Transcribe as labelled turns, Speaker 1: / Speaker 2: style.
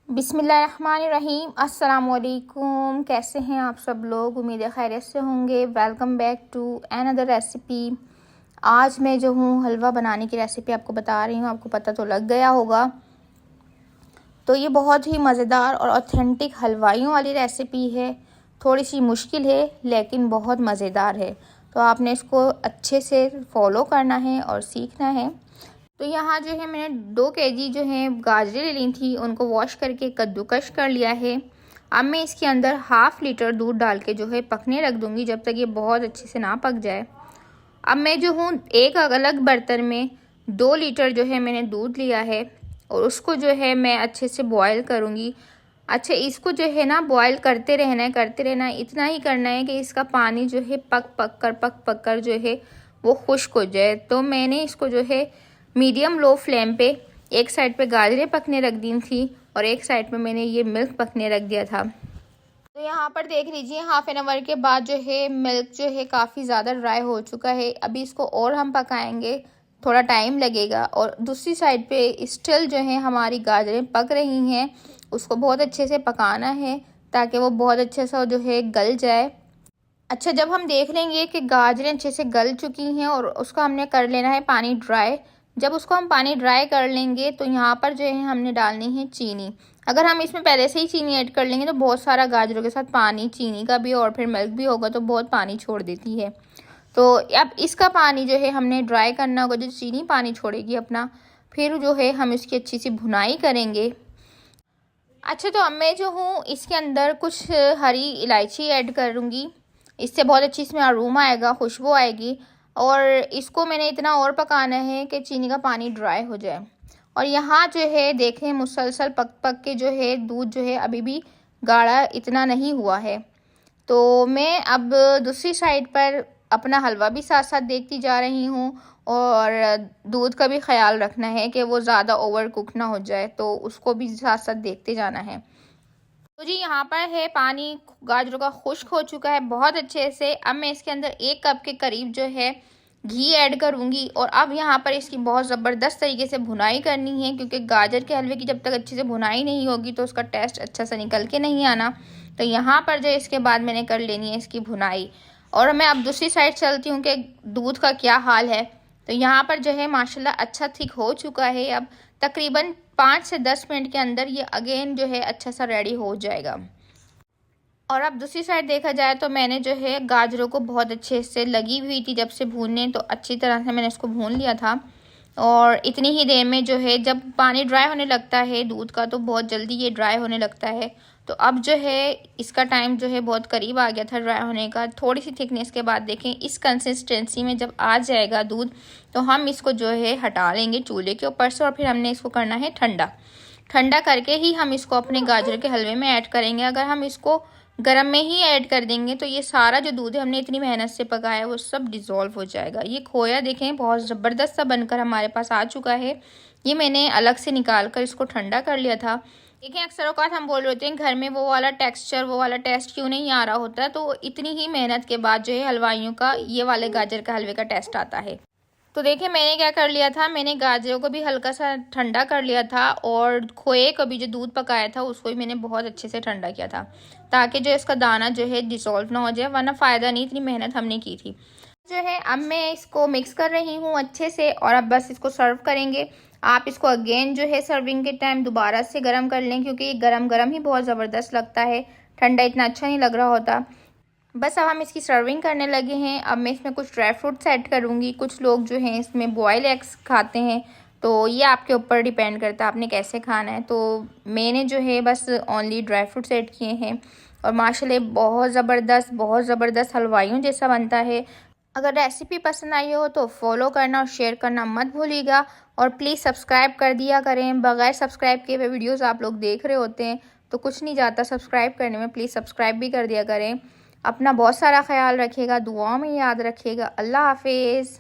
Speaker 1: बिस्मिल्लाहिर्रहमानिर्रहीम। अस्सलामुअलैकुम। कैसे हैं आप सब लोग? उम्मीद है खैरियत से होंगे। Welcome back to another recipe. आज मैं जो हूँ हलवा बनाने की रेसिपी आपको बता रही हूँ। आपको पता तो लग गया होगा। तो ये बहुत ही मज़ेदार और ऑथेंटिक हलवाइयों वाली रेसिपी है। थोड़ी सी मुश्किल है लेकिन बहुत मज़ेदार है। तो आपने इसको अच्छे से फॉलो करना है और सीखना है। तो यहाँ जो है मैंने 2 केजी जो है गाजरें ले ली थी, उनको वॉश करके कद्दूकश कर लिया है। अब मैं इसके अंदर हाफ़ लीटर दूध डाल के जो है पकने रख दूँगी जब तक ये बहुत अच्छे से ना पक जाए। अब मैं जो हूँ एक अलग बर्तन में 2 लीटर जो है मैंने दूध लिया है और उसको जो है मैं अच्छे से बॉयल करूँगी। अच्छा, इसको जो है ना बॉयल करते रहना है, इतना ही करना है कि इसका पानी जो है पक कर जो है वो खुश्क हो जाए। तो मैंने इसको जो है मीडियम लो फ्लेम पे एक साइड पे गाजरें पकने रख दी थी और एक साइड पे मैंने ये मिल्क पकने रख दिया था। तो यहाँ पर देख लीजिए हाफ एन आवर के बाद जो है मिल्क जो है काफ़ी ज़्यादा ड्राई हो चुका है। अभी इसको और हम पकाएंगे, थोड़ा टाइम लगेगा। और दूसरी साइड पे स्टिल जो है हमारी गाजरें पक रही हैं। उसको बहुत अच्छे से पकाना है ताकि वो बहुत अच्छे से जो है गल जाए। अच्छा, जब हम देख लेंगे कि गाजरें अच्छे से गल चुकी हैं और उसका हमने कर लेना है पानी ड्राई। जब उसको हम पानी ड्राई कर लेंगे तो यहाँ पर जो है हमने डालनी है चीनी। अगर हम इसमें पहले से ही चीनी ऐड कर लेंगे तो बहुत सारा गाजरों के साथ पानी चीनी का भी और फिर मिल्क भी होगा तो बहुत पानी छोड़ देती है। तो अब इसका पानी जो है हमने ड्राई करना होगा, जो चीनी पानी छोड़ेगी अपना। फिर जो है हम इसकी अच्छी सी भुनाई करेंगे। अच्छा, तो अब मैं जो हूँ इसके अंदर कुछ हरी इलायची ऐड करूँगी। इससे बहुत अच्छी इसमें अरोमा आएगा, खुशबू आएगी। और इसको मैंने इतना और पकाना है कि चीनी का पानी ड्राई हो जाए। और यहाँ जो है देखें मुसलसल पक पक के जो है दूध जो है अभी भी गाढ़ा इतना नहीं हुआ है। तो मैं अब दूसरी साइड पर अपना हलवा भी साथ साथ देखती जा रही हूँ। और दूध का भी ख्याल रखना है कि वो ज़्यादा ओवर कुक ना हो जाए, तो उसको भी साथ साथ देखते जाना है। तो जी यहाँ पर है पानी गाजरों का खुश्क हो चुका है बहुत अच्छे से। अब मैं इसके अंदर 1 कप के करीब जो है घी ऐड करूँगी। और अब यहाँ पर इसकी बहुत ज़बरदस्त तरीके से भुनाई करनी है, क्योंकि गाजर के हलवे की जब तक अच्छे से भुनाई नहीं होगी तो उसका टेस्ट अच्छा सा निकल के नहीं आना। तो यहाँ पर जो इसके बाद मैंने कर लेनी है इसकी भुनाई। और मैं अब दूसरी साइड चलती हूँ कि दूध का क्या हाल है। तो यहाँ पर जो है माशाल्लाह अच्छा थिक हो चुका है। अब तकरीबन 5 से 10 मिनट के अंदर ये अगेन जो है अच्छा सा रेडी हो जाएगा। और अब दूसरी साइड देखा जाए तो मैंने जो है गाजरों को बहुत अच्छे से लगी हुई थी जब से भूनने, तो अच्छी तरह से मैंने इसको भून लिया था। और इतनी ही देर में जो है जब पानी ड्राई होने लगता है दूध का तो बहुत जल्दी ये ड्राई होने लगता है। तो अब जो है इसका टाइम जो है बहुत करीब आ गया था ड्राई होने का। थोड़ी सी थिकनेस के बाद देखें इस कंसिस्टेंसी में जब आ जाएगा दूध तो हम इसको जो है हटा लेंगे चूल्हे के ऊपर से। और फिर हमने इसको करना है ठंडा। ठंडा करके ही हम इसको अपने गाजर के हलवे में ऐड करेंगे। अगर हम इसको गरम में ही ऐड कर देंगे तो ये सारा जो दूध है हमने इतनी मेहनत से पकाया है वो सब डिज़ोल्व हो जाएगा। ये खोया देखें बहुत ज़बरदस्त सा बनकर हमारे पास आ चुका है। ये मैंने अलग से निकाल कर इसको ठंडा कर लिया था। देखें अक्सर औक़ात हम बोल रहे होते हैं घर में वो वाला टेक्सचर वो वाला टेस्ट क्यों नहीं आ रहा होता, तो इतनी ही मेहनत के बाद जो है हलवाइयों का ये वाले गाजर का हलवे का टेस्ट आता है। तो देखिए मैंने क्या कर लिया था, मैंने गाजरों को भी हल्का सा ठंडा कर लिया था और खोए को भी जो दूध पकाया था उसको भी मैंने बहुत अच्छे से ठंडा किया था ताकि जो इसका दाना जो है डिसॉल्व ना हो जाए, वरना फ़ायदा नहीं, इतनी मेहनत हमने की थी। जो है अब मैं इसको मिक्स कर रही हूँ अच्छे से और अब बस इसको सर्व करेंगे। आप इसको अगेन जो है सर्विंग के टाइम दोबारा से गर्म कर लें, क्योंकि ये गरम गरम ही बहुत ज़बरदस्त लगता है, ठंडा इतना अच्छा नहीं लग रहा होता। बस अब हम इसकी सर्विंग करने लगे हैं। अब मैं इसमें कुछ ड्राई फ्रूट्स ऐड करूँगी। कुछ लोग जो हैं इसमें बॉयल एग्स खाते हैं, तो ये आपके ऊपर डिपेंड करता है आपने कैसे खाना है। तो मैंने जो है बस ओनली ड्राई फ्रूट्स ऐड किए हैं और माशाल्लाह बहुत ज़बरदस्त हलवाइयों जैसा बनता है। अगर रेसिपी पसंद आई हो तो फॉलो करना और शेयर करना मत भूलिएगा। और प्लीज़ सब्सक्राइब कर दिया करें। बगैर सब्सक्राइब किए हुए वीडियोज़ आप लोग देख रहे होते हैं तो कुछ नहीं जाता सब्सक्राइब करने में, प्लीज़ सब्सक्राइब भी कर दिया करें। अपना बहुत सारा ख्याल रखिएगा, दुआओं में याद रखिएगा। अल्लाह हाफिज़।